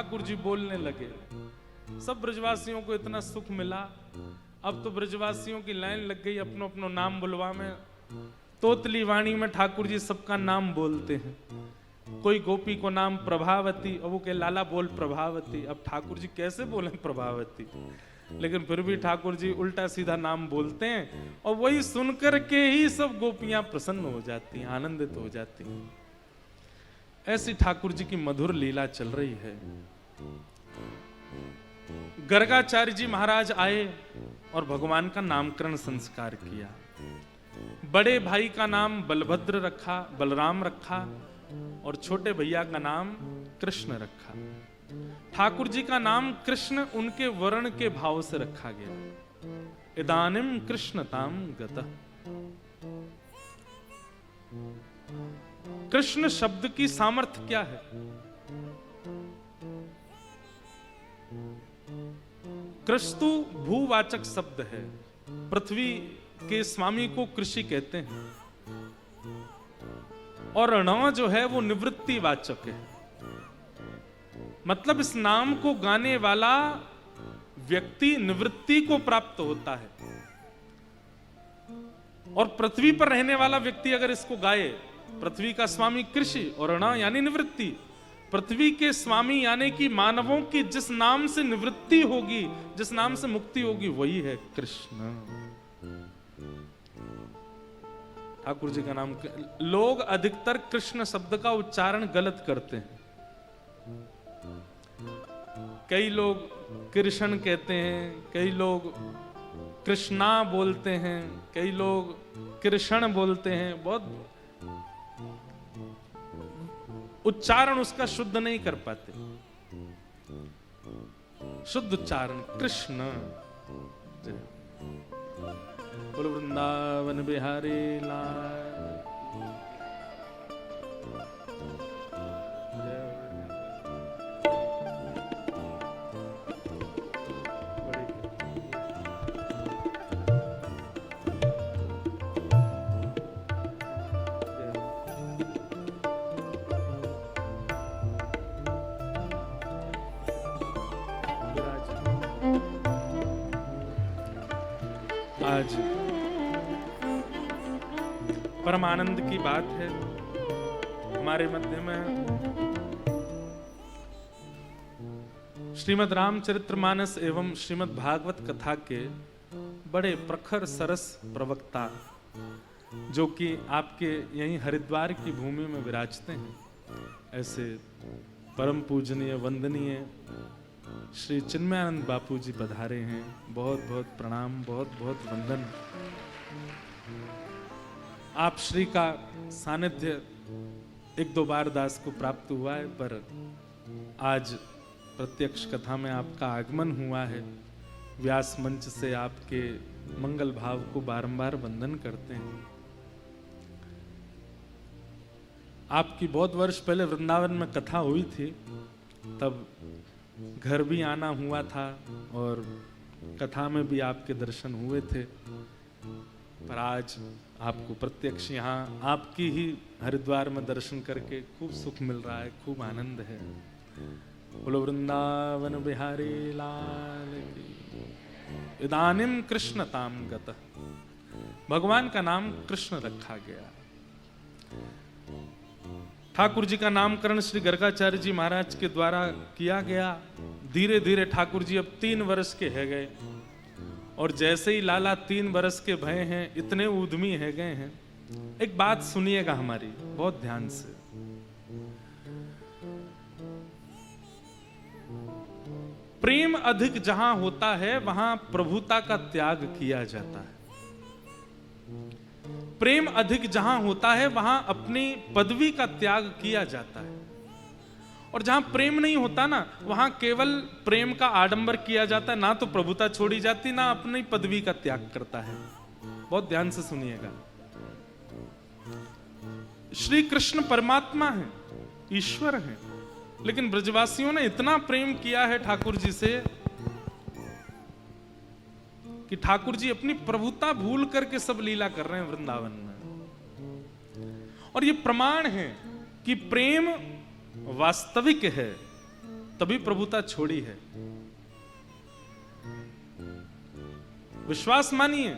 ठाकुर जी बोलने लगे। सब ब्रजवासियों को इतना सुख मिला। अब तो ब्रजवासियों की लाइन लग गई अपनो अपनो नाम बुलवा में। तोतली वाणी में ठाकुर जी सबका नाम बोलते हैं। कोई गोपी को नाम प्रभावती, और वो कहे लाला बोल प्रभावती। अब ठाकुर जी कैसे बोले प्रभावती, लेकिन फिर भी ठाकुर जी उल्टा सीधा नाम बोलते हैं, और वही सुनकर के ही सब गोपियां प्रसन्न हो जाती हैं, आनंदित हो जाती हैं। ऐसी ठाकुर जी की मधुर लीला चल रही है। गर्गाचार्य जी महाराज आए और भगवान का नामकरण संस्कार किया। बड़े भाई का नाम बलभद्र रखा, बलराम रखा, और छोटे भैया का नाम कृष्ण रखा। ठाकुर जी का नाम कृष्ण उनके वर्ण के भाव से रखा गया। इदानिम कृष्णताम गतः। कृष्ण शब्द की सामर्थ्य क्या है? कृस्तु भूवाचक शब्द है। पृथ्वी के स्वामी को कृषि कहते हैं, और ण जो है वो निवृत्ति वाचक है। मतलब इस नाम को गाने वाला व्यक्ति निवृत्ति को प्राप्त होता है, और पृथ्वी पर रहने वाला व्यक्ति अगर इसको गाए, पृथ्वी का स्वामी कृषि और ण यानी निवृत्ति, पृथ्वी के स्वामी यानी कि मानवों की जिस नाम से निवृत्ति होगी, जिस नाम से मुक्ति होगी, वही है कृष्ण। ठाकुर जी का नाम। लोग अधिकतर कृष्ण शब्द का उच्चारण गलत करते हैं। कई लोग कृष्ण कहते हैं, कई लोग कृष्णा बोलते हैं, कई लोग कृष्ण बोलते हैं। बहुत उच्चारण उसका शुद्ध नहीं कर पाते। शुद्ध उच्चारण कृष्ण। बोल वृंदावन बिहारी लाल। आज परम आनंद की बात है, हमारे मध्य में श्रीमद् रामचरितमानस एवं श्रीमद् भागवत कथा के बड़े प्रखर सरस प्रवक्ता, जो कि आपके यहीं हरिद्वार की भूमि में विराजते हैं, ऐसे परम पूजनीय वंदनीय श्री चिन्मयानंद बापू जी पधारे हैं। बहुत बहुत प्रणाम, बहुत बहुत वंदन। आप श्री का सानिध्य एक दो बार दास को प्राप्त हुआ है, पर आज प्रत्यक्ष कथा में आपका आगमन हुआ है। व्यास मंच से आपके मंगल भाव को बारंबार वंदन करते हैं। आपकी बहुत वर्ष पहले वृंदावन में कथा हुई थी, तब घर भी आना हुआ था और कथा में भी आपके दर्शन हुए थे, पर आज आपको प्रत्यक्ष यहाँ आपकी ही हरिद्वार में दर्शन करके खूब सुख मिल रहा है, खूब आनंद है। बोलो वृंदावन बिहारी लाल की। इदानिम कृष्णताम गतः। भगवान का नाम कृष्ण रखा गया। ठाकुर जी का नामकरण श्री गर्गाचार्य जी महाराज के द्वारा किया गया। धीरे धीरे ठाकुर जी अब 3 वर्ष के है गए, और जैसे ही लाला 3 वर्ष के भय हैं, इतने उद्यमी है गए हैं। एक बात सुनिएगा हमारी बहुत ध्यान से। प्रेम अधिक जहां होता है वहां प्रभुता का त्याग किया जाता है। प्रेम अधिक जहां होता है वहां अपनी पदवी का त्याग किया जाता है, और जहां प्रेम नहीं होता ना, वहां केवल प्रेम का आडंबर किया जाता है। ना तो प्रभुता छोड़ी जाती, ना अपनी पदवी का त्याग करता है। बहुत ध्यान से सुनिएगा। श्री कृष्ण परमात्मा है, ईश्वर है, लेकिन ब्रजवासियों ने इतना प्रेम किया है ठाकुर जी से कि ठाकुर जी अपनी प्रभुता भूल करके सब लीला कर रहे हैं वृंदावन में। और ये प्रमाण है कि प्रेम वास्तविक है, तभी प्रभुता छोड़ी है। विश्वास मानिए,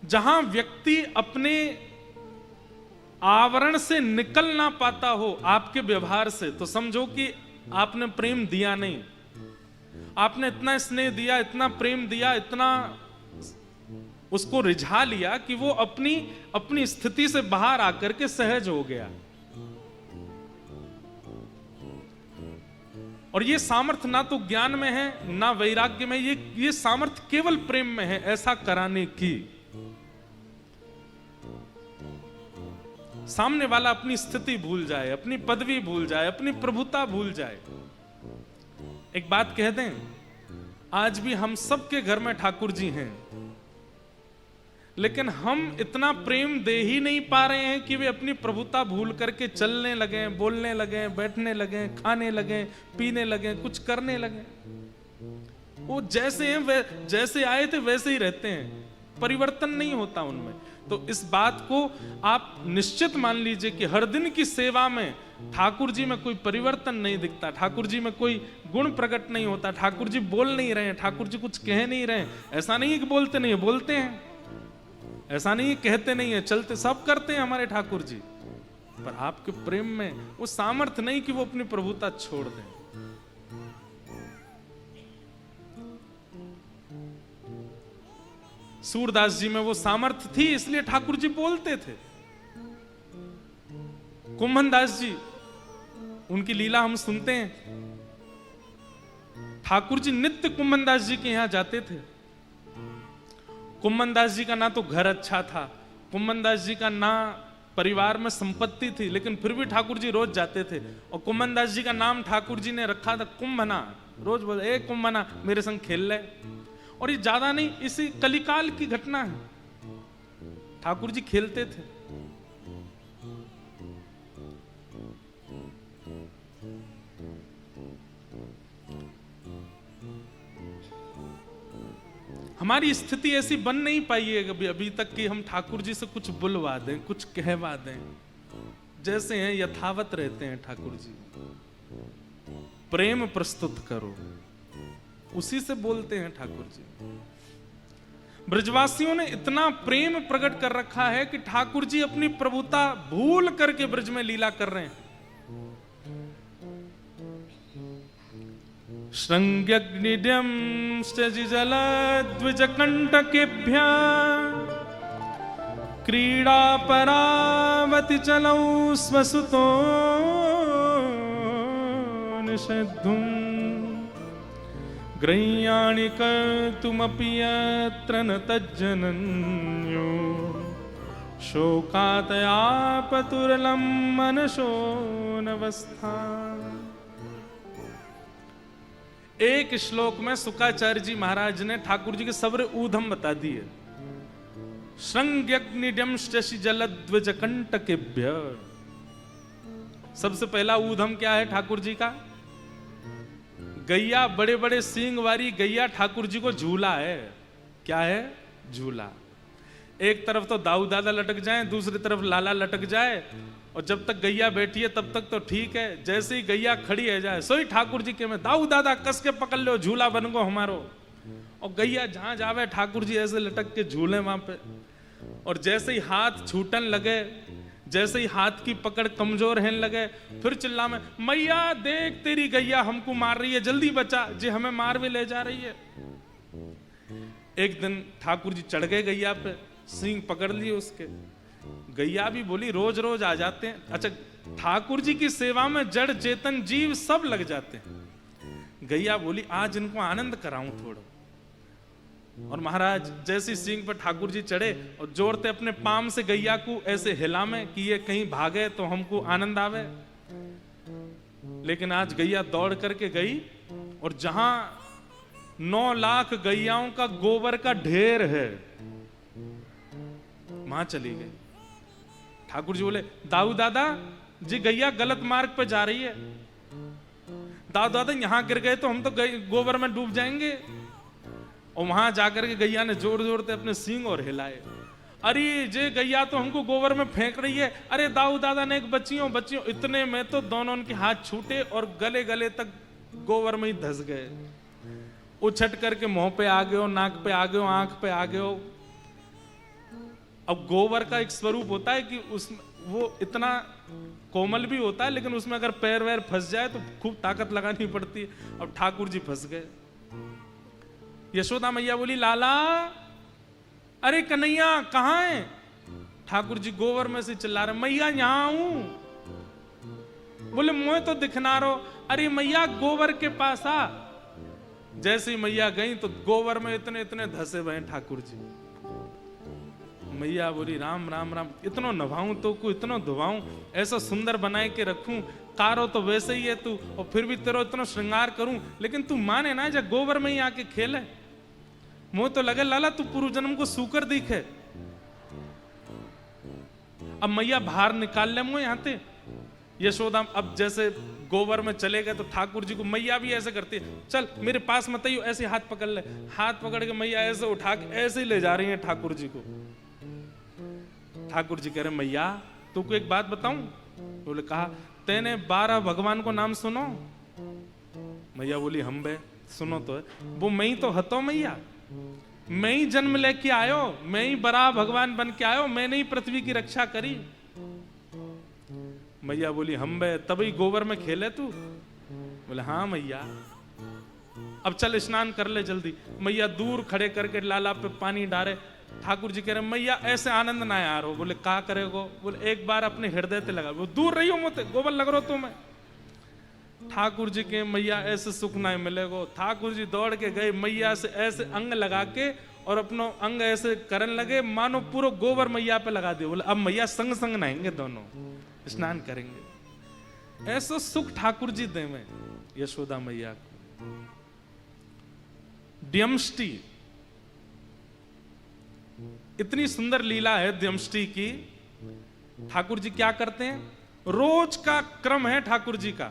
जहां व्यक्ति अपने आवरण से निकल ना पाता हो आपके व्यवहार से, तो समझो कि आपने प्रेम दिया नहीं। आपने इतना स्नेह दिया, इतना प्रेम दिया, इतना उसको रिझा लिया कि वो अपनी स्थिति से बाहर आकर के सहज हो गया। और ये सामर्थ्य ना तो ज्ञान में है ना वैराग्य में, ये सामर्थ्य केवल प्रेम में है ऐसा कराने की। सामने वाला अपनी स्थिति भूल जाए, अपनी पदवी भूल जाए, अपनी प्रभुता भूल जाए। एक बात कह दें, आज भी हम सबके घर में ठाकुर जी हैं, लेकिन हम इतना प्रेम दे ही नहीं पा रहे हैं कि वे अपनी प्रभुता भूल करके चलने लगे, बोलने लगे, बैठने लगे, खाने लगे, पीने लगे, कुछ करने लगे। वो जैसे हैं वे जैसे आए थे वैसे ही रहते हैं, परिवर्तन नहीं होता उनमें। तो इस बात को आप निश्चित मान लीजिए कि हर दिन की सेवा में ठाकुर जी में कोई परिवर्तन नहीं दिखता, ठाकुर जी में कोई गुण प्रकट नहीं होता, ठाकुर जी बोल नहीं रहे हैं, ठाकुर जी कुछ कह नहीं रहे हैं। ऐसा नहीं है कि बोलते नहीं है, बोलते हैं। ऐसा नहीं है कहते नहीं है, चलते सब करते हैं हमारे ठाकुर जी। पर आपके प्रेम में वो सामर्थ्य नहीं कि वो अपनी प्रभुता छोड़ दें। सूरदास जी में वो सामर्थ्य थी, इसलिए ठाकुर जी बोलते थे। कुंभन दास जी, उनकी लीला हम सुनते हैं। ठाकुर जी नित्य कुंभन दास जी के यहां जाते थे। कुंभन दास जी का ना तो घर अच्छा था, कुंभन दास जी का ना परिवार में संपत्ति थी, लेकिन फिर भी ठाकुर जी रोज जाते थे। और कुंभन दास जी का नाम ठाकुर जी ने रखा था कुंभना। रोज बोले, ए कुंभना मेरे संग खेल ले। और ये ज्यादा नहीं, इसी कलिकाल की घटना है। ठाकुर जी खेलते थे। हमारी स्थिति ऐसी बन नहीं पाई है अभी तक कि हम ठाकुर जी से कुछ बुलवा दें, कुछ कहवा दें। जैसे हैं यथावत रहते हैं ठाकुर जी। प्रेम प्रस्तुत करो, उसी से बोलते हैं ठाकुर जी। ब्रजवासियों ने इतना प्रेम प्रकट कर रखा है कि ठाकुर जी अपनी प्रभुता भूल करके ब्रज में लीला कर रहे हैं। श्रृंग्यग्निड्यं जलद्विजकंटकेभ्यः क्रीडा परावति चलौ स्वसुतो निषेद्धुम् ग्रह्याणि कर्तुमपि यत्र न तज्जनन्यो शोकातयापतुरलं मनसो नवस्था। एक श्लोक में शुकाचार्य जी महाराज ने ठाकुर जी के सब्र ऊधम बता दिए। श्रृंग्यग्निड्यं जलद्विजकंटकेभ्यः। सबसे पहला ऊधम क्या है ठाकुर जी का? गैया, बड़े बड़े सींग वाली गैया ठाकुर जी को झूला है। क्या है? झूला। एक तरफ तो दाऊ दादा लटक जाए, दूसरी तरफ लाला लटक जाए, और जब तक गैया बैठी है तब तक तो ठीक है। जैसे ही गैया खड़ी है जाए, सोई ठाकुर जी के में दाऊ दादा कस के पकड़ लो, झूला बन गो हमारो। और गैया जहां जावे ठाकुर जी ऐसे लटक के झूले वहां पे। और जैसे ही हाथ छूटन लगे, जैसे ही हाथ की पकड़ कमजोर रहने लगे, फिर चिल्ला में, मैया देख तेरी गैया हमको मार रही है, जल्दी बचा जी, हमें मार भी ले जा रही है। एक दिन ठाकुर जी चढ़ गए गैया पे, सींग पकड़ लिए उसके। गैया भी बोली, रोज रोज आ जाते हैं। अच्छा, ठाकुर जी की सेवा में जड़ चेतन जीव सब लग जाते हैं। गैया बोली, आज इनको आनंद कराऊं थोड़ा। और महाराज जैसी सींग पर ठाकुर जी चढ़े और जोरते अपने पाम से गैया को ऐसे हिला में कि ये कहीं भागे तो हमको आनंद आवे। लेकिन आज गैया दौड़ करके गई, और जहां 9 लाख गैयाओं का गोबर का ढेर है वहां चली गई। ठाकुर जी बोले, दाऊ दादा जी गैया गलत मार्ग पे जा रही है। दाऊ दादा यहां गिर गए तो हम तो गोबर में डूब जाएंगे। और वहां जाकर के गैया ने जोर जोर से अपने सींग और हिलाए। अरे जे गैया तो हमको गोबर में फेंक रही है, अरे दाऊ दादा ने एक बच्चियों बच्चियों, इतने में तो दोनों उनके हाथ छूटे और गले गले तक गोबर में ही धस गए। उछट करके मुंह पे आ गए हो, नाक पे आ गए हो, आंख पे आ गए हो। अब गोबर का एक स्वरूप होता है कि उसमें वो इतना कोमल भी होता है, लेकिन उसमें अगर पैर वैर फंस जाए तो खूब ताकत लगानी पड़ती है। अब ठाकुर जी फंस गए। यशोदा मैया बोली, लाला अरे कन्हैया कहाँ है? ठाकुर जी गोबर में से चिल्ला रहे, मैया यहां हूं। बोले मुझे तो दिखना रहो। अरे मैया गोबर के पास आ। जैसे ही मैया गई तो गोबर में इतने इतने धसे हुए ठाकुर जी। मैया बोली, राम राम राम, इतना नभाऊं तो को इतना धुवाऊं, ऐसा सुंदर बनाए के रखूं, कारो तो वैसे ही है तू, और फिर भी तेरा इतना श्रृंगार करूं, लेकिन तू माने ना जब गोबर में ही आके खेले। मुझे तो लगे लाला तू पूर्व जन्म को सूकर दिखे। अब मैया बाहर निकाल ले मुझे यहाँ थे। यशोदा अब जैसे गोबर में चले गए तो ठाकुर जी को मैया भी ऐसे करती है, चल मेरे पास मत आइयो, ऐसे हाथ पकड़ ले। हाथ पकड़ के मैया ऐसे उठा के ऐसे ही ले जा रही है ठाकुर जी को। ठाकुर जी कह रहे, मैया तुमको एक बात बताऊं? बोले कहा, तेने 12 भगवान को नाम सुनो? मैया बोली, हम बे सुनो तो है। वो मैं ही तो हतो मैया, मैं ही जन्म लेके आयो, मैं ही बड़ा भगवान बन के आयो, मैंने ही पृथ्वी की रक्षा करी। मैया बोली, हम बे तभी गोबर में खेले तू? बोले हाँ मैया। अब चल स्नान कर ले जल्दी। मैया दूर खड़े करके लाला पे पानी डाले। ठाकुर जी कह रहे, मैया ऐसे आनंद ना यार हो। बोले का करेगो? बोले एक बार अपने हृदय ते लगा। वो दूर रही हो मुझे, गोबर लग रहा तुम्हें। ठाकुर जी के मैया ऐसे सुख ना मिलेगो। ठाकुर जी दौड़ के गए, मैया से ऐसे अंग लगा के और अपनो अंग ऐसे करने लगे मानो पूरा गोबर मैया पे लगा दिया। बोले अब मैया संग संग नहाएंगे, दोनों स्नान करेंगे। ऐसा सुख ठाकुर जी दे में यशोदा मैया को। द्यमष्टि, इतनी सुंदर लीला है द्यमष्टि की। ठाकुर जी क्या करते हैं? रोज का क्रम है ठाकुर जी का।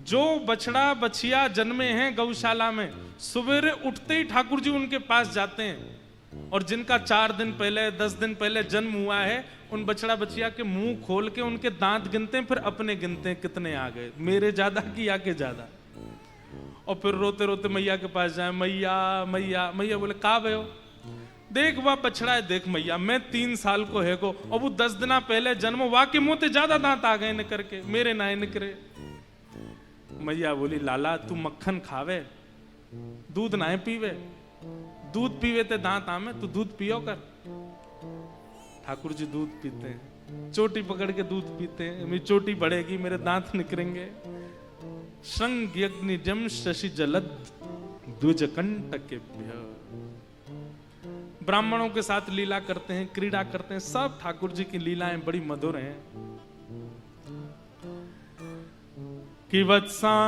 जो बछड़ा बछिया जन्मे हैं गौशाला में, सवेरे उठते ही ठाकुर जी उनके पास जाते हैं। और जिनका 4 दिन पहले 10 दिन पहले जन्म हुआ है, उन बछड़ा बछिया के मुंह खोल के उनके दांत गिनते हैं, फिर अपने गिनते हैं कितने आ गए, मेरे ज्यादा कि या के ज्यादा। और फिर रोते रोते मैया के पास जाए, मैया मैया। मैया बोले का भयो? देख वह बछड़ा है, देख मैया मैं 3 साल को है को, और वो 10 दिन पहले जन्म हुआ के मुंह ते ज्यादा दांत आ गए निकर के, मेरे ना निकरे। मैया बोली, लाला तू मक्खन खावे, दूध ना पीवे, दूध पीवे ते दांत आमे, तू दूध पियो कर। ठाकुर जी दूध पीते हैं, चोटी पकड़ के दूध पीते हैं। मेरी चोटी बढ़ेगी, मेरे दांत निकलेंगे। संग यज्ञ जम शशि जलद द्विज कंटक। ब्राह्मणों के साथ लीला करते हैं, क्रीड़ा करते हैं। सब ठाकुर जी की लीलाएं बड़ी मधुर हैं। कि वत्सान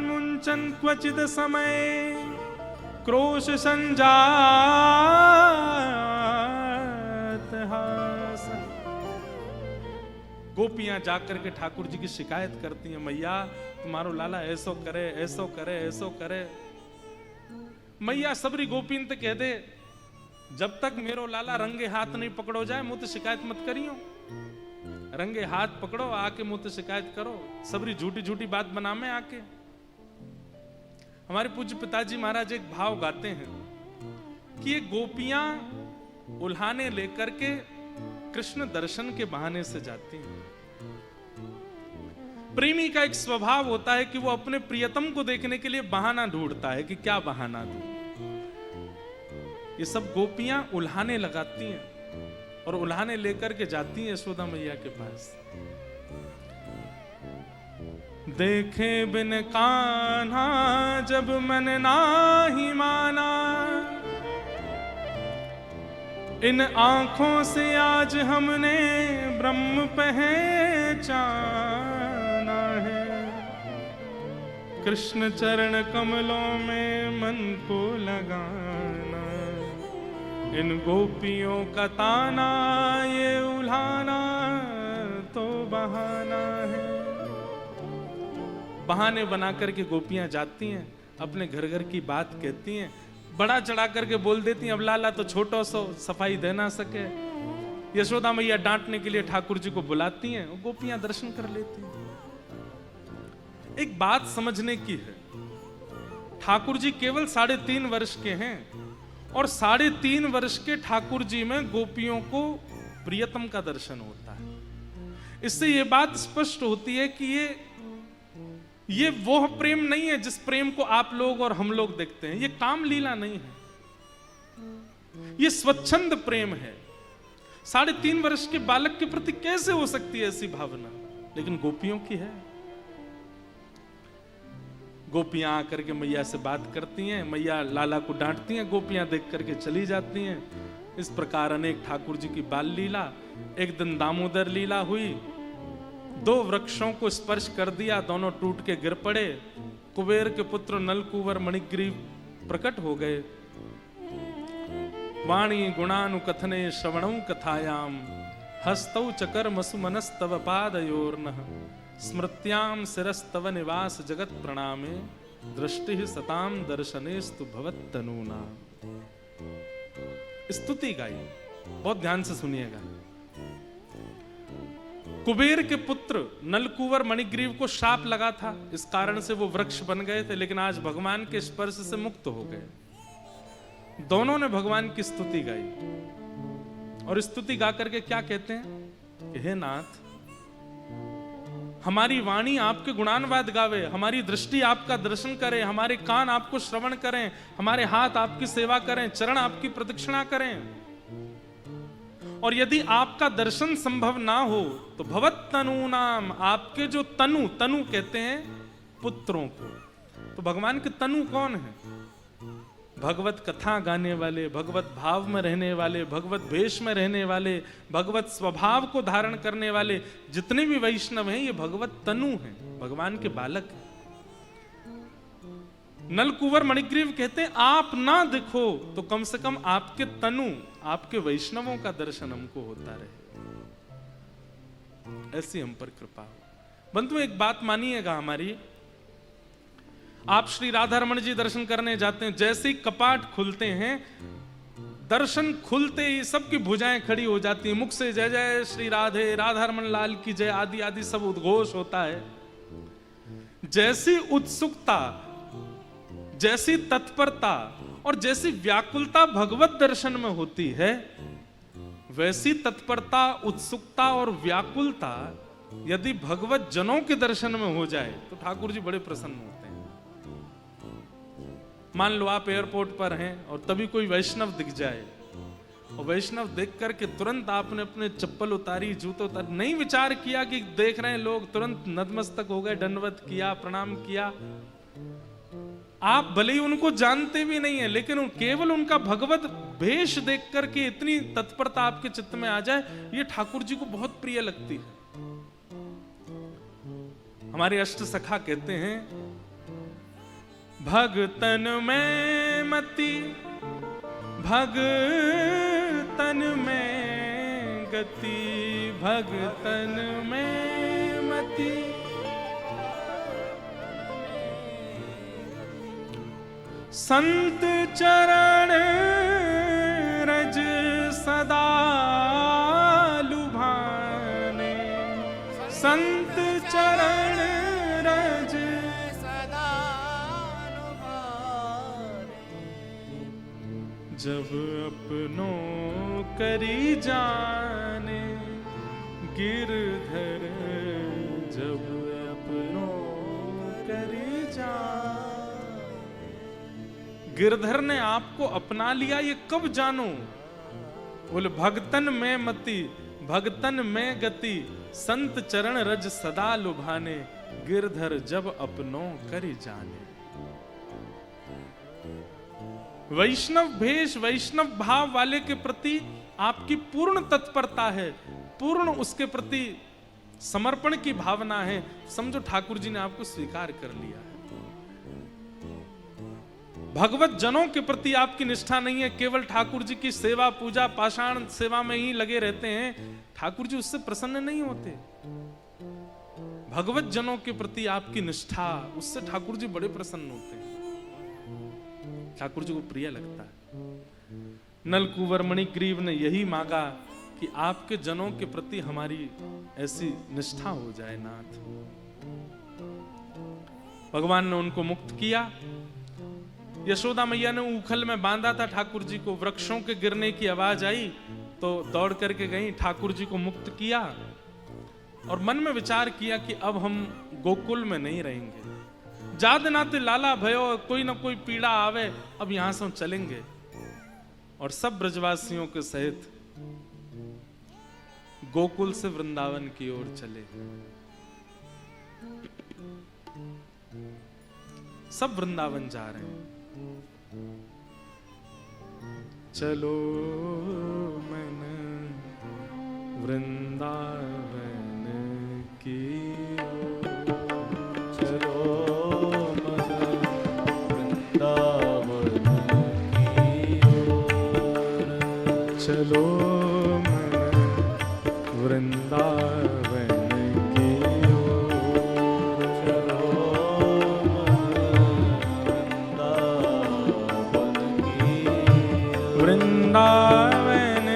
मुंचन क्वचिद समय क्रोश संजात हास। गोपियां जाकर के ठाकुर जी की शिकायत करती हैं, मैया तुम्हारो लाला ऐसो करे ऐसो करे ऐसो करे। मैया सबरी गोपीन ते कह दे, जब तक मेरो लाला रंगे हाथ नहीं पकड़ो जाए मुझे शिकायत मत करियो। रंगे हाथ पकड़ो आके मुझे शिकायत करो, सबरी झूठी झूठी बात बना में आके। हमारे पूज्य पिताजी महाराज एक भाव गाते हैं कि ये गोपियां उल्हाने लेकर के कृष्ण दर्शन के बहाने से जाती हैं। प्रेमी का एक स्वभाव होता है कि वो अपने प्रियतम को देखने के लिए बहाना ढूंढता है कि क्या बहाना दूं। ये सब गोपियां उल्हाने लगाती हैं और उल्हाने लेकर के जाती हैं यशोदा मैया के पास। देखे बिन कान्हा जब मन नाही माना, इन आंखों से आज हमने ब्रह्म पहचाना है। कृष्ण चरण कमलों में मन को लगाना, इन गोपियों का ताना ये उल्हाना तो बहाना है। बहाने बना करके गोपियां जाती हैं, अपने घर घर की बात कहती हैं। बड़ा चढ़ा करके बोल देती, अब लाला तो छोटो सो सफाई दे ना सके। यशोदा मैया डांटने के लिए ठाकुर जी को बुलाती हैं, गोपियां दर्शन कर लेती हैं। एक बात समझने की है, ठाकुर जी केवल 3.5 वर्ष के हैं और 3.5 वर्ष के ठाकुर जी में गोपियों को प्रियतम का दर्शन होता है। इससे यह बात स्पष्ट होती है कि ये वो प्रेम नहीं है जिस प्रेम को आप लोग और हम लोग देखते हैं। ये काम लीला नहीं है, ये स्वच्छंद प्रेम है। 3.5 वर्ष के बालक के प्रति कैसे हो सकती है ऐसी भावना, लेकिन गोपियों की है। गोपियां आकर के मैया से बात करती हैं, मैया लाला को डांटती हैं, गोपियां देख करके चली जाती हैं। इस प्रकार अनेक ठाकुर जी की बाल लीला। एक दिन दामोदर लीला हुई, 2 वृक्षों को स्पर्श कर दिया, दोनों टूट के गिर पड़े। कुबेर के पुत्र नलकूवर मणिग्रीव प्रकट हो गए। वाणी गुणानुकथने श्रवणौ कथायाम हस्तौ चकर्मसु मनस्तव पादयोर्नः स्मृत्याम शिरस्तव निवास जगत प्रणामे दृष्टि सताम दर्शनेस्तु भवत्तनूना। स्तुति गाई, बहुत ध्यान से सुनिएगा। कुबेर के पुत्र नलकूवर मणिग्रीव को शाप लगा था, इस कारण से वो वृक्ष बन गए थे, लेकिन आज भगवान के स्पर्श से मुक्त हो गए। दोनों ने भगवान की स्तुति गाई और स्तुति गा करके क्या कहते हैं कि हे नाथ, हमारी वाणी आपके गुणानुवाद गावे, हमारी दृष्टि आपका दर्शन करे, हमारे कान आपको श्रवण करें, हमारे हाथ आपकी सेवा करें, चरण आपकी प्रदक्षिणा करें। और यदि आपका दर्शन संभव ना हो तो भवत तनु नाम, आपके जो तनु, तनु कहते हैं पुत्रों को, तो भगवान के तनु कौन है? भगवत कथा गाने वाले, भगवत भाव में रहने वाले, भगवत भेष में रहने वाले, भगवत स्वभाव को धारण करने वाले जितने भी वैष्णव हैं, ये भगवत तनु हैं, भगवान के बालक हैं। नलकूवर मणिग्रीव कहते हैं आप ना दिखो तो कम से कम आपके तनु, आपके वैष्णवों का दर्शन हमको होता रहे, ऐसी हम पर कृपा हो। बंधु एक बात मानिएगा हमारी, आप श्री राधा रमण जी दर्शन करने जाते हैं, जैसे ही कपाट खुलते हैं, दर्शन खुलते ही सबकी भुजाएं खड़ी हो जाती हैं, मुख से जय जय श्री राधे, राधा रमण लाल की जय आदि आदि सब उद्घोष होता है। जैसी उत्सुकता, जैसी तत्परता और जैसी व्याकुलता भगवत दर्शन में होती है, वैसी तत्परता, उत्सुकता और व्याकुलता यदि भगवत जनों के दर्शन में हो जाए तो ठाकुर जी बड़े प्रसन्न होते हैं। मान लो आप एयरपोर्ट पर हैं और तभी कोई वैष्णव दिख जाए, और वैष्णव देख करके तुरंत आपने अपने चप्पल उतारी, जूते उतारे, नहीं विचार किया कि देख रहे हैं लोग, तुरंत नतमस्तक हो गए, दंडवत किया, प्रणाम किया। आप भले ही उनको जानते भी नहीं है, लेकिन केवल उनका भगवत भेष देख करके इतनी तत्परता आपके चित्त में आ जाए, ये ठाकुर जी को बहुत प्रिय लगती है। हमारे अष्ट सखा कहते हैं, भगतन में मति, भगतन में गति, भगतन में मति, संत चरण रज सदा लुभाने, संत चरण रज सदा लुभाने, जब अपनों करी जाने गिरधर, जब अपनों करी जाने। गिरधर ने आपको अपना लिया, ये कब जानो? बोले भगतन में मति, भगतन में गति, संत चरण रज सदा लुभाने, गिरधर जब अपनों करी जाने। वैष्णव भेष, वैष्णव भाव वाले के प्रति आपकी पूर्ण तत्परता है, पूर्ण उसके प्रति समर्पण की भावना है, समझो ठाकुर जी ने आपको स्वीकार कर लिया है। भगवत जनों के प्रति आपकी निष्ठा नहीं है, केवल ठाकुर जी की सेवा पूजा पाषाण सेवा में ही लगे रहते हैं, ठाकुर जी उससे प्रसन्न नहीं होते। भगवत जनों के प्रति आपकी निष्ठा, उससे ठाकुर जी बड़े प्रसन्न होते हैं। ठाकुर जी को प्रिय लगता है। नलकुंवर मणिग्रीव ने यही मांगा कि आपके जनों के प्रति हमारी ऐसी निष्ठा हो जाए नाथ। भगवान ने उनको मुक्त किया। यशोदा मैया ने ऊखल में बांधा था ठाकुर जी को, वृक्षों के गिरने की आवाज आई तो दौड़ करके गई, ठाकुर जी को मुक्त किया और मन में विचार किया कि अब हम गोकुल में नहीं रहेंगे। जाद नाते लाला भयो, कोई ना कोई पीड़ा आवे, अब यहां से हम चलेंगे। और सब ब्रजवासियों के सहित गोकुल से वृंदावन की ओर चले। सब वृंदावन जा रहे हैं। चलो मन वृंदावन की ओर, चलो मन वृंदावन की ओर, चलो मन वृंदावन की ओर, चलो मन वृंदावन की ओर, वृंदावन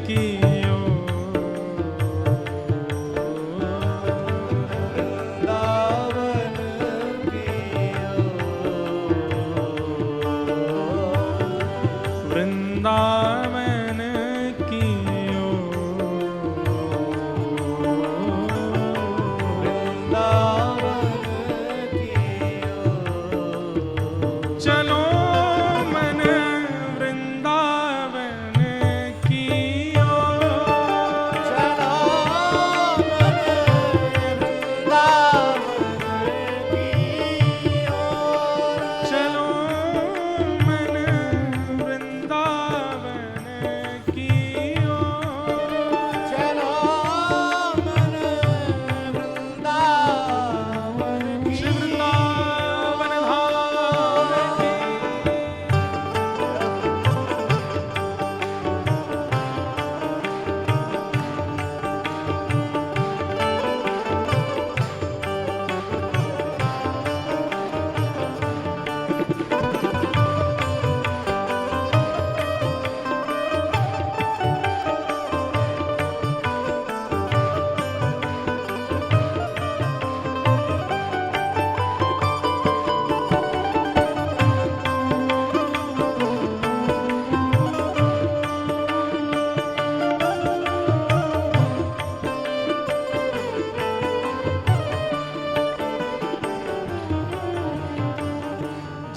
की ओर, वृंदावन की चलो मन वृंदावन की ओर, चलो मन वृंदावन की ओर, चलो मन वृंदावन की श्री वृंदावन धाम की।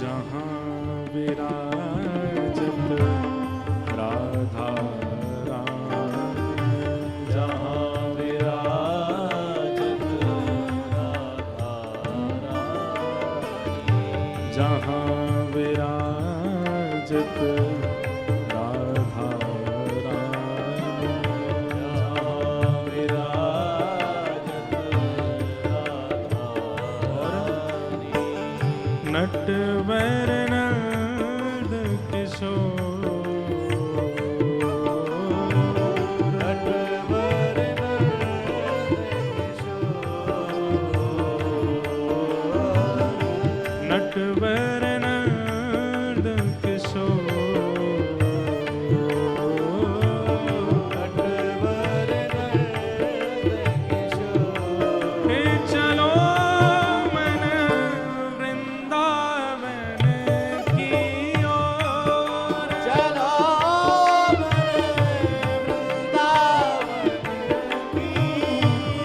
जहाँ विराजत राधा रानी, जहाँ विराजत राधा रानी, जहाँ विराजत राधा रानी, जहाँ विराजत राधा रानी, नटवर नंद किशोर, नटवर नंद किशोर, नटवर नंद किशोर, नटवर नंद किशोर, हे चलो मन वृंदावन की ओर, चलो मन वृंदावन की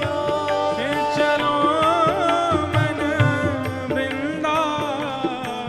ओर, हे चलो मन वृंदावन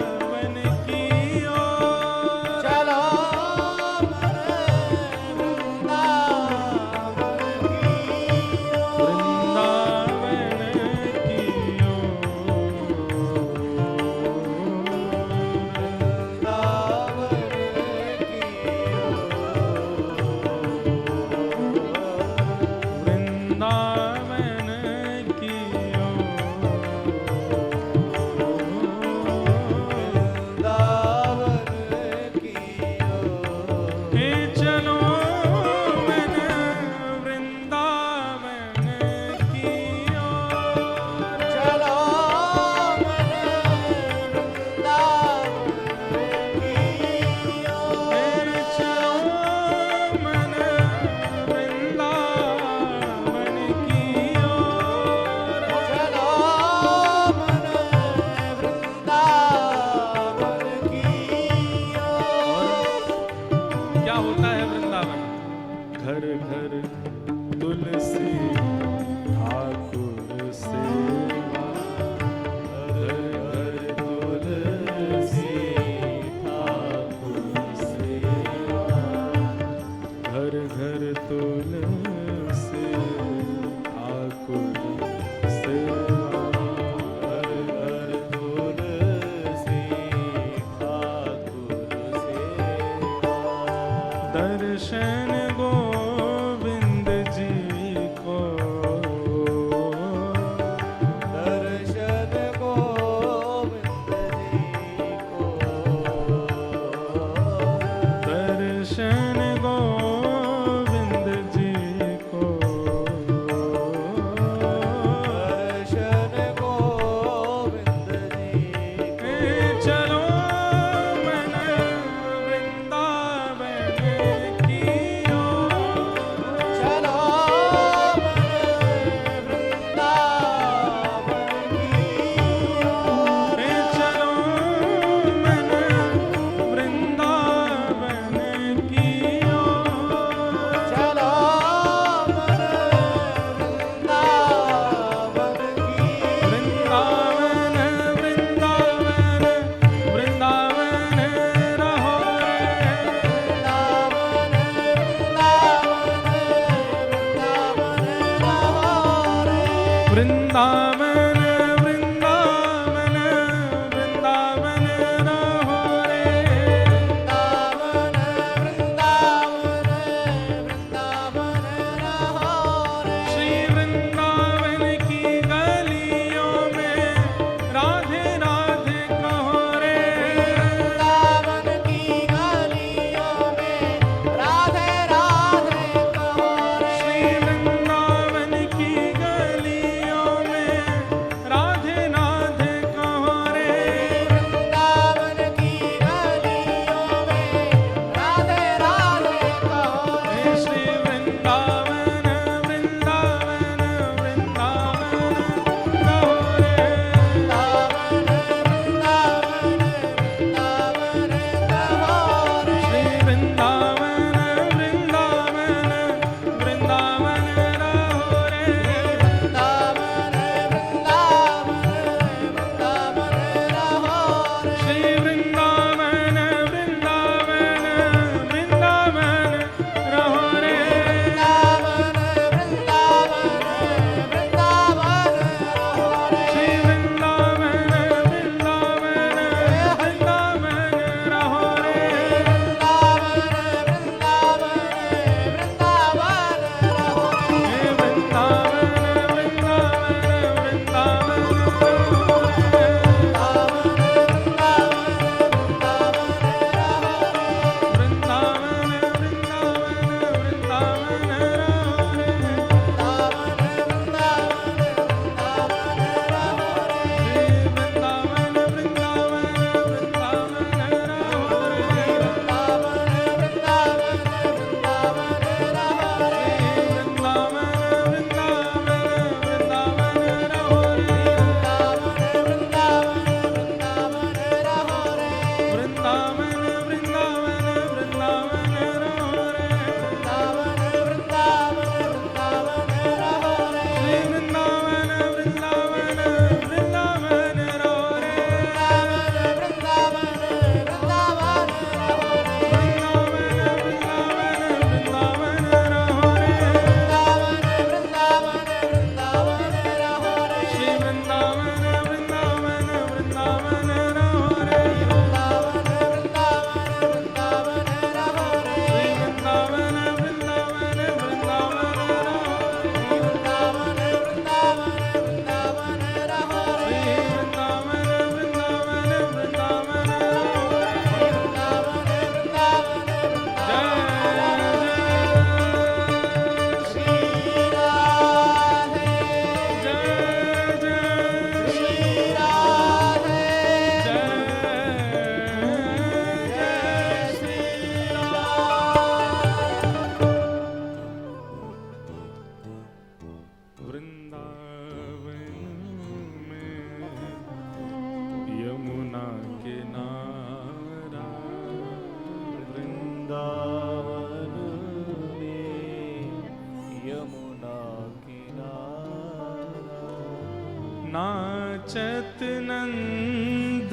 नाचत नंद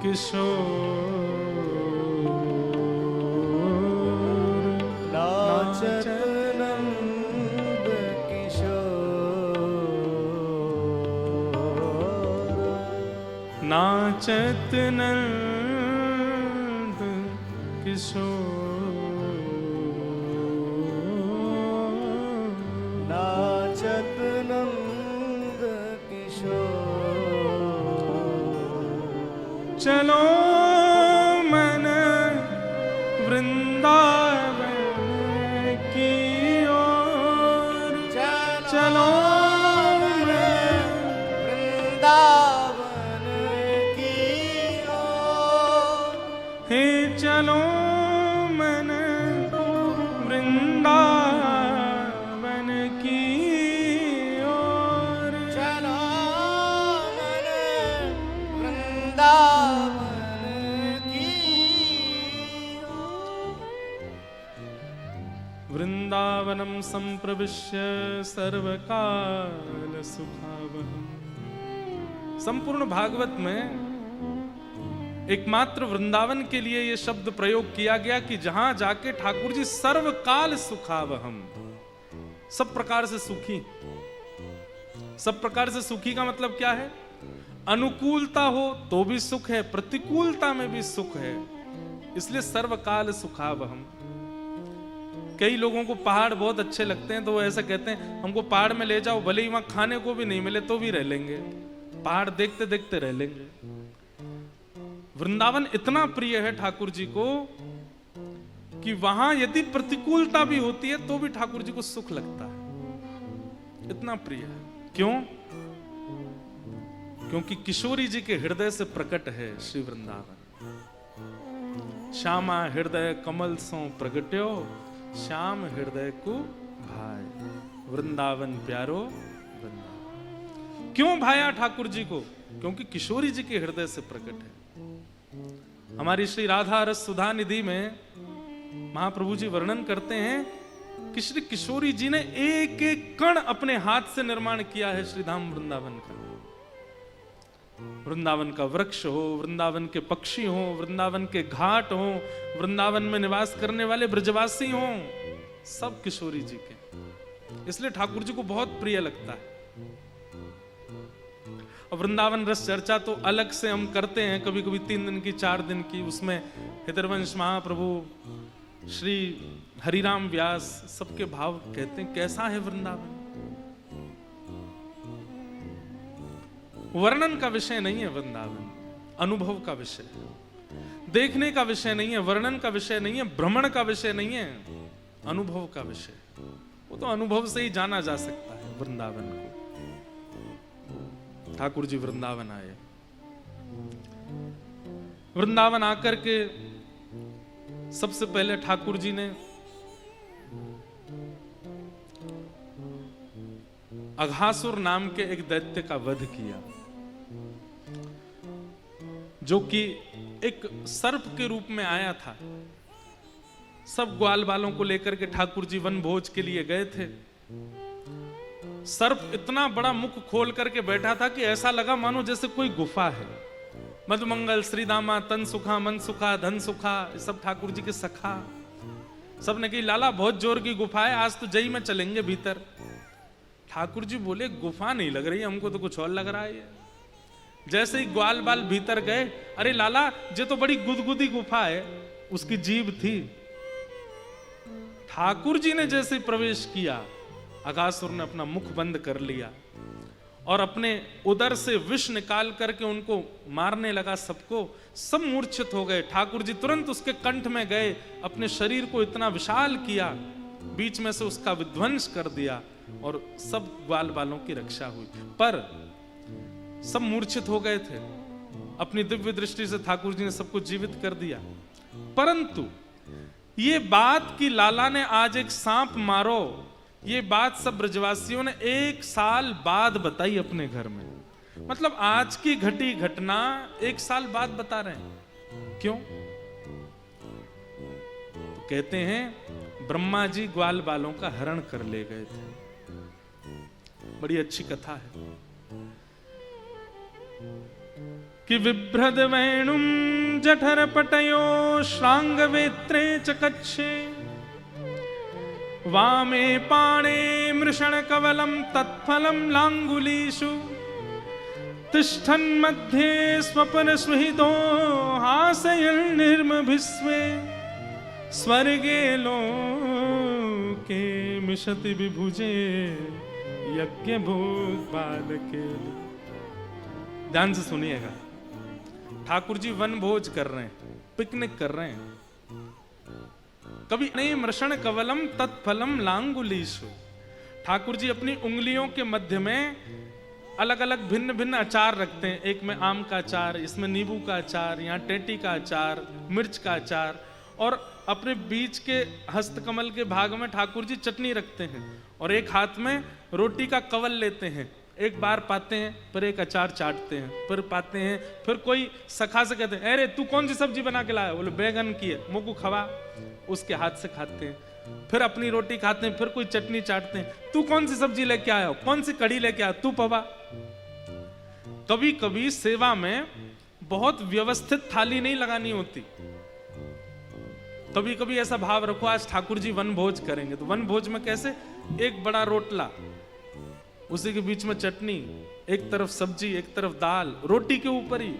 किशोर, नाचत नंद किशोर, नाचत नंद किशोर, नाचत नंद किशोर। चलो मन वृंदावन की ओर, चलो मन वृंदावन की ओर। हे चलो मन वृंदावन की ओर, चलो मन वृंदावन की ओर। वृंदावनम संप्रविश्य सर्वकाल सुखावहम्। संपूर्ण भागवत में एकमात्र वृंदावन के लिए यह शब्द प्रयोग किया गया कि जहां जाके ठाकुर जी सर्वकाल सुखावहम्, सब प्रकार से सुखी। सब प्रकार से सुखी का मतलब क्या है? अनुकूलता हो तो भी सुख है, प्रतिकूलता में भी सुख है, इसलिए सर्वकाल सुखावहम्। कई लोगों को पहाड़ बहुत अच्छे लगते हैं तो वो ऐसा कहते हैं हमको पहाड़ में ले जाओ, भले ही वहां खाने को भी नहीं मिले तो भी रह लेंगे, पहाड़ देखते देखते रह लेंगे। वृंदावन इतना प्रिय है ठाकुर जी को कि वहां यदि प्रतिकूलता भी होती है तो भी ठाकुर जी को सुख लगता है, इतना प्रिय है। क्यों? क्योंकि किशोरी जी के हृदय से प्रकट है श्री वृंदावन। श्यामा हृदय कमल सो प्रगट्यो, श्याम हृदय को भाई, वृंदावन प्यारो वृंदावन। क्यों भाया ठाकुर जी को? क्योंकि किशोरी जी के हृदय से प्रकट है। हमारी श्री राधा रस सुधा निधि में महाप्रभु जी वर्णन करते हैं कि श्री किशोरी जी ने एक एक कण अपने हाथ से निर्माण किया है श्री धाम वृंदावन का। वृंदावन का वृक्ष हो, वृंदावन के पक्षी हो, वृंदावन के घाट हो, वृंदावन में निवास करने वाले ब्रजवासी हो, सब किशोरी जी के। इसलिए ठाकुर जी को बहुत प्रिय लगता है। और वृंदावन रस चर्चा तो अलग से हम करते हैं, कभी कभी 3 दिन की 4 दिन की, उसमें हितरवंश महाप्रभु, श्री हरिराम व्यास सबके भाव कहते हैं कैसा है वृंदावन। वर्णन का विषय नहीं है वृंदावन, अनुभव का विषय है, देखने का विषय नहीं है, वर्णन का विषय नहीं है, भ्रमण का विषय नहीं है, अनुभव का विषय। वो तो अनुभव से ही जाना जा सकता है वृंदावन को। ठाकुर जी वृंदावन आए, वृंदावन आकर के सबसे पहले ठाकुर जी ने अघासुर नाम के एक दैत्य का वध किया, जो कि एक सर्प के रूप में आया था। सब ग्वाल बालों को लेकर के ठाकुर जी वन भोज के लिए गए थे। सर्प इतना बड़ा मुख खोल करके बैठा था कि ऐसा लगा मानो जैसे कोई गुफा है। मधुमंगल, श्रीदामा, तन सुखा, मन सुखा, धन सुखा, सब ठाकुर जी के सखा। सब ने कही लाला बहुत जोर की गुफा है, आज तो जई में चलेंगे भीतर। ठाकुर जी बोले गुफा नहीं लग रही, हमको तो कुछ और लग रहा है। जैसे ही ग्वाल बाल भीतर गए, अरे लाला ये तो बड़ी गुदगुदी गुफा है, उसकी जीभ थी। ठाकुर जी ने जैसे ही प्रवेश किया, अघासुर ने अपना मुख बंद कर लिया और अपने उदर से विष निकाल करके उनको मारने लगा सबको। सब मूर्छित हो गए। ठाकुर जी तुरंत उसके कंठ में गए, अपने शरीर को इतना विशाल किया, बीच में से उसका विध्वंस कर दिया और सब ग्वाल बालों की रक्षा हुई। पर सब मूर्छित हो गए थे। अपनी दिव्य दृष्टि से ठाकुर जी ने सबको जीवित कर दिया। परंतु ये बात कि लाला ने आज एक सांप मारो, ये बात सब ब्रजवासियों ने 1 साल बाद बताई अपने घर में। मतलब आज की घटी घटना 1 साल बाद बता रहे हैं। क्यों? तो कहते हैं ब्रह्मा जी ग्वाल बालों का हरण कर ले गए थे। बड़ी अच्छी कथा है। कि बिभ्रद वेणुम जठर पटयो श्रांग वेत्रे च कच्छे वामे पाणे मृषण कवलम तत्फलम लांगुलीषु तिष्ठन् मध्ये स्वपन सुहितो हासयन् निर्मभिस्वे स्वर्गे लोके मिषति विभुजे यज्ञ भोग बालके। ध्यान से सुनिएगा, ठाकुर जी वन भोज कर रहे हैं, पिकनिक कर रहे हैं। कभी नहीं मृषण कवलम तत्फलम लांगुलीषु, ठाकुर जी अपनी उंगलियों के मध्य में अलग अलग भिन्न भिन्न अचार रखते हैं। एक में आम का अचार, इसमें नींबू का अचार, यहाँ टेटी का अचार, मिर्च का अचार, और अपने बीच के हस्तकमल के भाग में ठाकुर जी चटनी रखते हैं, और एक हाथ में रोटी का कवल लेते हैं। एक बार पाते हैं, फिर एक अचार चाटते हैं, फिर पाते हैं, फिर कोई सखा से कहते हैं, अरे तू कौन सी सब्जी बना के लाया? बोले बैगन की है, मुझको खवा। उसके हाथ से खाते हैं, फिर अपनी रोटी खाते हैं, फिर कोई चटनी चाटते हैं। तू कौन सी सब्जी लेके आया? कौन सी कड़ी लेके आया? तू पवा। कभी कभी सेवा में बहुत व्यवस्थित थाली नहीं लगानी होती। कभी कभी ऐसा भाव रखो आज ठाकुर जी वन भोज करेंगे, तो वन भोज में कैसे, एक बड़ा रोटला, उसी के बीच में चटनी, एक तरफ सब्जी, एक तरफ दाल, रोटी के ऊपर ही।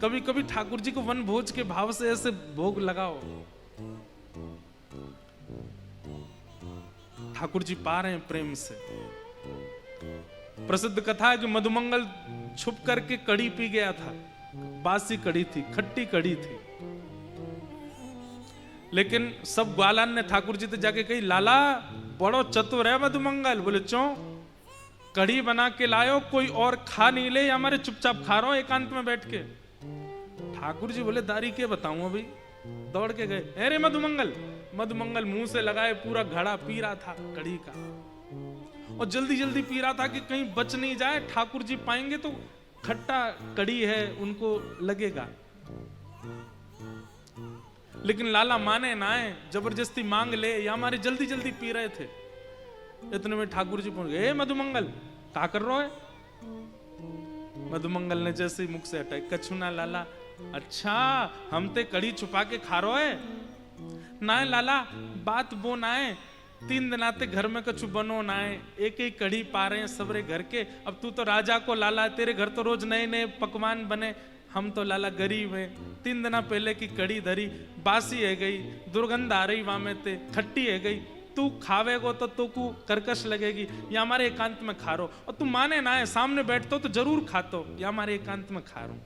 कभी कभी ठाकुर जी को वन भोज के भाव से ऐसे भोग लगाओ। ठाकुर जी पा रहे हैं प्रेम से। प्रसिद्ध कथा है कि मधुमंगल छुप करके कड़ी पी गया था। बासी कड़ी थी, खट्टी कड़ी थी, लेकिन सब ग्वालान ने ठाकुर जी से जाके कही, लाला बड़ो चतुर है मधुमंगल। बोले क्यों? कड़ी बना के लायो, कोई और खा नहीं ले, या हमारे चुपचाप खा रहा हो एकांत में बैठ के। ठाकुर जी बोले दारी के बताऊं अभी। दौड़ के गए, अरे मधुमंगल। मधुमंगल मुंह से लगाए पूरा घड़ा पी रहा था कड़ी का, और जल्दी जल्दी पी रहा था कि कहीं बच नहीं जाए, ठाकुर जी पाएंगे तो खट्टा कड़ी है उनको लगेगा। लेकिन लाला माने ना है, जबरदस्ती मांग ले, या हमारे जल्दी जल्दी पी रहे थे। इतने में ठाकुर जी पहुंच गए, मधुमंगल क्या कर रहा है? मधुमंगल ने जैसे ही मुख से हटाई, कछुना लाला, अच्छा हम ते कड़ी छुपा के खा रहे है ना? लाला बात वो ना है, 3 दिन आते घर में कछु बनो ना है, एक एक कड़ी पा रहे हैं सबरे घर के। अब तू तो राजा को लाला, तेरे घर तो रोज नए नए पकवान बने, हम तो लाला गरीब हैं। 3 दिन पहले की कड़ी धरी, बासी है गई, दुर्गंध आ रही वहां में ते, खट्टी है गई। तू खावेगो तो तू को कर्कश लगेगी, या हमारे एकांत में खा रो। और तू माने ना है, सामने बैठतो तो जरूर खातो, या हमारे एकांत में खा रो।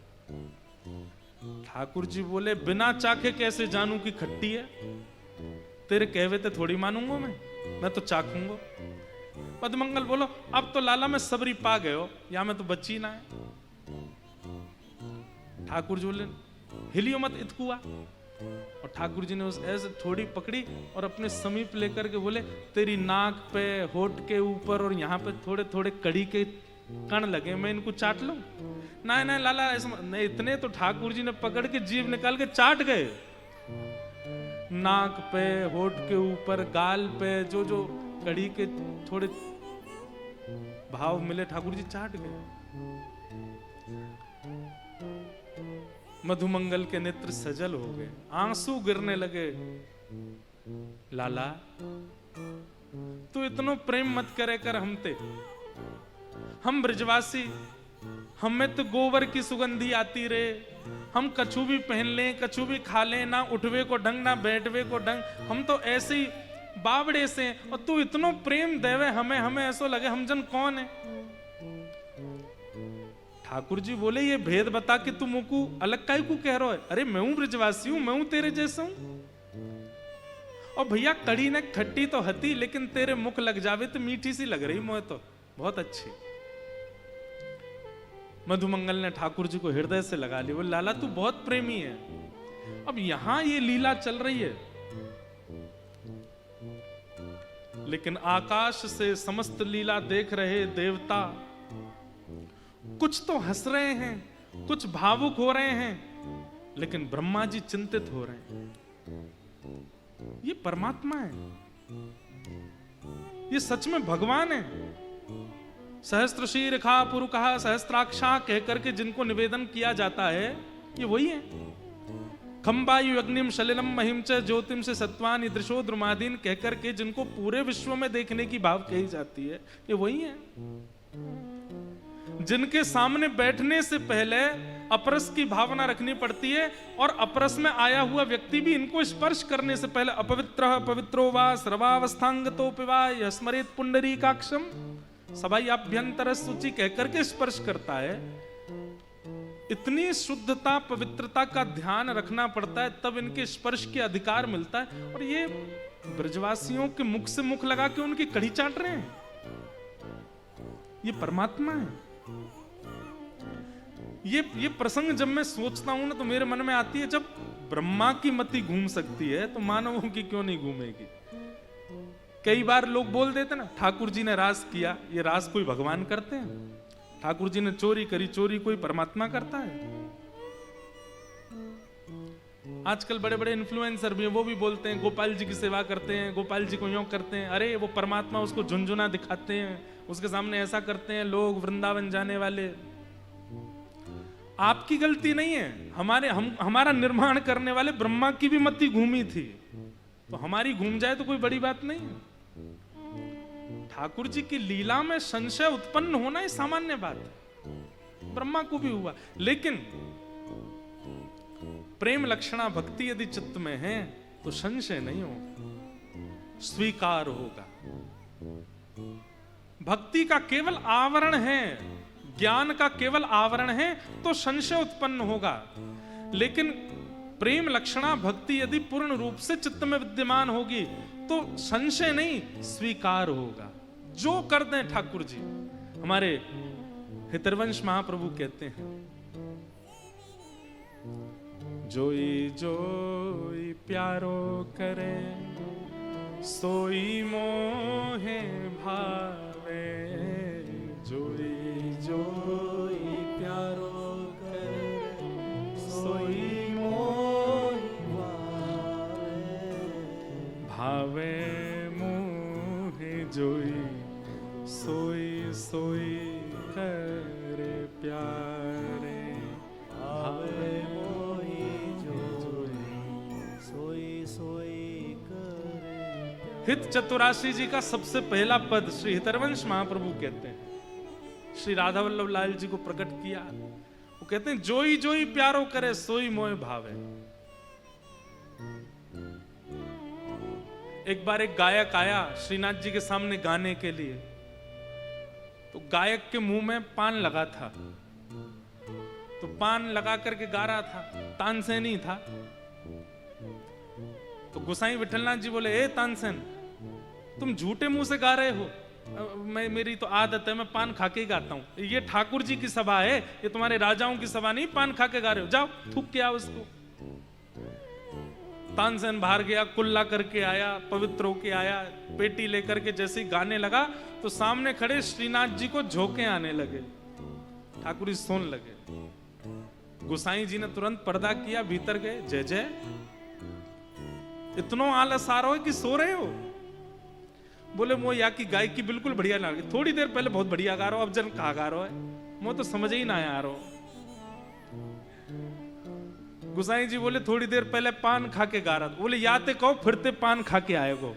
ठाकुर जी बोले, बिना चाखे कैसे जानूं कि खट्टी है? तेरे कहवे ते थोड़ी मानूंगा मैं तो चाखूंगा। मधुमंगल बोलो, अब तो लाला में सबरी पा गए हो, या मैं तो बच्ची ना है। ठाकुर जी बोले, हिलियो मत इतकुआ। और ठाकुर जी ने उस ऐसे थोड़ी पकड़ी और अपने समीप लेकर के बोले, तेरी नाक पे, होठ के ऊपर और यहाँ पे थोड़े थोड़े कड़ी के कण लगे, मैं इनको चाट लूं? नहीं नहीं लाला, नहीं। इतने तो ठाकुर जी ने पकड़ के जीभ निकाल के चाट गए। नाक पे, होठ के ऊपर, गाल पे जो जो कड़ी के थोड़े भाव मिले, ठाकुर जी चाट गए। मधुमंगल के नेत्र सजल हो गए, आंसू गिरने लगे। लाला तू इतनो प्रेम मत करे कर हमते, हम ब्रजवासी, हमें तो गोबर की सुगंधी आती रे। हम कछु भी पहन लें, कछु भी खा लें, ना उठवे को ढंग ना बैठवे को ढंग, हम तो ऐसे ही बावड़े से। और तू इतनो प्रेम देवे हमें, हमें ऐसा लगे हम जन कौन है। ठाकुर जी बोले, ये भेद बता के तू मुझको अलग काहे को कह रहा है? अरे मैं हूं ब्रजवासी हूं, मैं हूं तेरे जैसा हूं। और भैया कड़ी ने खट्टी तो हती, लेकिन तेरे मुख लग जावे तो मीठी सी लग रही मुझे, तो बहुत अच्छी। मधुमंगल ने ठाकुर जी को हृदय से लगा लिया। बोले, लाला तू बहुत प्रेमी है। अब यहां ये लीला चल रही है, लेकिन आकाश से समस्त लीला देख रहे देवता कुछ तो हंस रहे हैं, कुछ भावुक हो रहे हैं, लेकिन ब्रह्मा जी चिंतित हो रहे हैं। ये परमात्मा है, ये सच में भगवान है। सहस्त्र शीर्षा पुरुषा सहस्त्राक्षा कह करके जिनको निवेदन किया जाता है ये वही है। खम्बायु अग्निम शलिलम महिम च ज्योतिम से सत्वान दृशो द्रुमादीन कह करके जिनको पूरे विश्व में देखने की भाव कही जाती है ये वही है। जिनके सामने बैठने से पहले अपरस की भावना रखनी पड़ती है और अपरस में आया हुआ व्यक्ति भी इनको स्पर्श करने से पहले अपवित्र पवित्रो वा सर्वावस्थांगतो पिवा स्मरेत पुंडरीकाक्षम सभाई आभ्यंतर सूचि कहकर के स्पर्श करता है। इतनी शुद्धता पवित्रता का ध्यान रखना पड़ता है तब इनके स्पर्श के अधिकार मिलता है। और ये ब्रजवासियों के मुख से मुख लगा के उनकी कड़ी चाट रहे हैं। ये परमात्मा है। ये प्रसंग जब मैं सोचता हूं ना तो मेरे मन में आती है जब ब्रह्मा की मति घूम सकती है तो मानवों की क्यों नहीं घूमेगी। कई बार लोग बोल देते ना ठाकुर जी ने रास किया, ये रास कोई भगवान करते हैं? ठाकुर जी ने चोरी करी, चोरी कोई परमात्मा करता है? आजकल बड़े बड़े इन्फ्लुएंसर भी हैं, वो भी बोलते हैं गोपाल जी की सेवा करते हैं, गोपाल जी को यूं करते हैं। अरे वो परमात्मा उसको झुनझुना दिखाते हैं, उसके सामने ऐसा करते हैं लोग वृंदावन जाने वाले। आपकी गलती नहीं है, हमारा निर्माण करने वाले ब्रह्मा की भी मति घूमी थी तो हमारी घूम जाए तो कोई बड़ी बात नहीं है। ठाकुर जी की लीला में संशय उत्पन्न होना ही सामान्य बात है, ब्रह्मा को भी हुआ। लेकिन प्रेम लक्षणा भक्ति यदि चित्त में है तो संशय नहीं होगा, स्वीकार होगा। भक्ति का केवल आवरण है, ज्ञान का केवल आवरण है तो संशय उत्पन्न होगा। लेकिन प्रेम लक्षणा भक्ति यदि पूर्ण रूप से चित्त में विद्यमान होगी तो संशय नहीं, स्वीकार होगा। जो कर दें ठाकुर जी। हमारे हितरवंश महाप्रभु कहते हैं जोई जोई प्यारो करे सोई मोहे भावे, जोई जोई प्यारो करे सोई मोहे भावे, मोहे जोई सोई सोई करे प्यारे, भावे हित चतुराशी जी का सबसे पहला पद श्री हितरवंश महाप्रभु कहते हैं। श्री राधा वल्लभ लाल जी को प्रकट किया, वो कहते हैं जोई जोई प्यारो करे सोई मोह भावे। एक बार एक गायक आया श्रीनाथ जी के सामने गाने के लिए, तो गायक के मुंह में पान लगा था, तो पान लगा करके गा रहा था, तानसेनी था। तो गोसाई विठलनाथ जी बोले ए तानसेन तुम झूठे मुंह से गा रहे हो, मेरी तो आदत है मैं पान खा के ही गाता हूं। ये ठाकुर जी की सभा है, ये तुम्हारे राजाओं की सभा नहीं, पान खा के गा रहे हो, जाओ थूक के आओ उसको। तानसेन बाहर गया, कुल्ला करके आया, पवित्र होके आया, पेटी लेकर के जैसे ही गाने लगा तो सामने खड़े श्रीनाथ जी को झोंके आने लगे, ठाकुर जी सोने लगे। गोसाई जी ने तुरंत पर्दा किया, भीतर गए, जय जय इतनो आलस आ रहा हो कि सो रहे हो? बोले वो या की गायकी बिल्कुल बढ़िया ना लगी, थोड़ी देर पहले बहुत बढ़िया गा रहा हो, अब जन कहा गा रहा है, मैं तो समझ ही ना आ रहा हो। गुसाई जी बोले थोड़ी देर पहले पान खा के गा रहा था। बोले याते कहो फिरते पान खा के आएगो,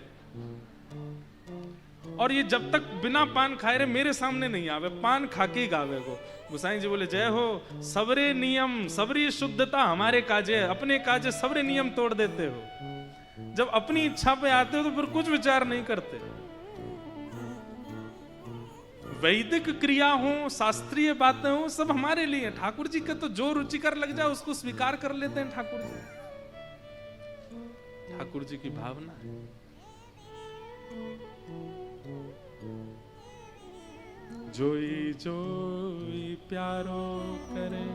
और ये जब तक बिना पान खाए रहे मेरे सामने नहीं आवे, पान खा के ही गावेगो। गुसाई जी बोले जय हो, सबरे नियम सबरी शुद्धता हमारे काजे, अपने काजे सबरे नियम तोड़ देते हो। जब अपनी इच्छा पे आते हो तो फिर कुछ विचार नहीं करते। वैदिक क्रिया हो, शास्त्रीय बातें हो, सब हमारे लिए। ठाकुर जी का तो जो रुचिकर लग जाए उसको स्वीकार कर लेते हैं ठाकुर जी। ठाकुर जी की भावना है। जोई जोई प्यारो करे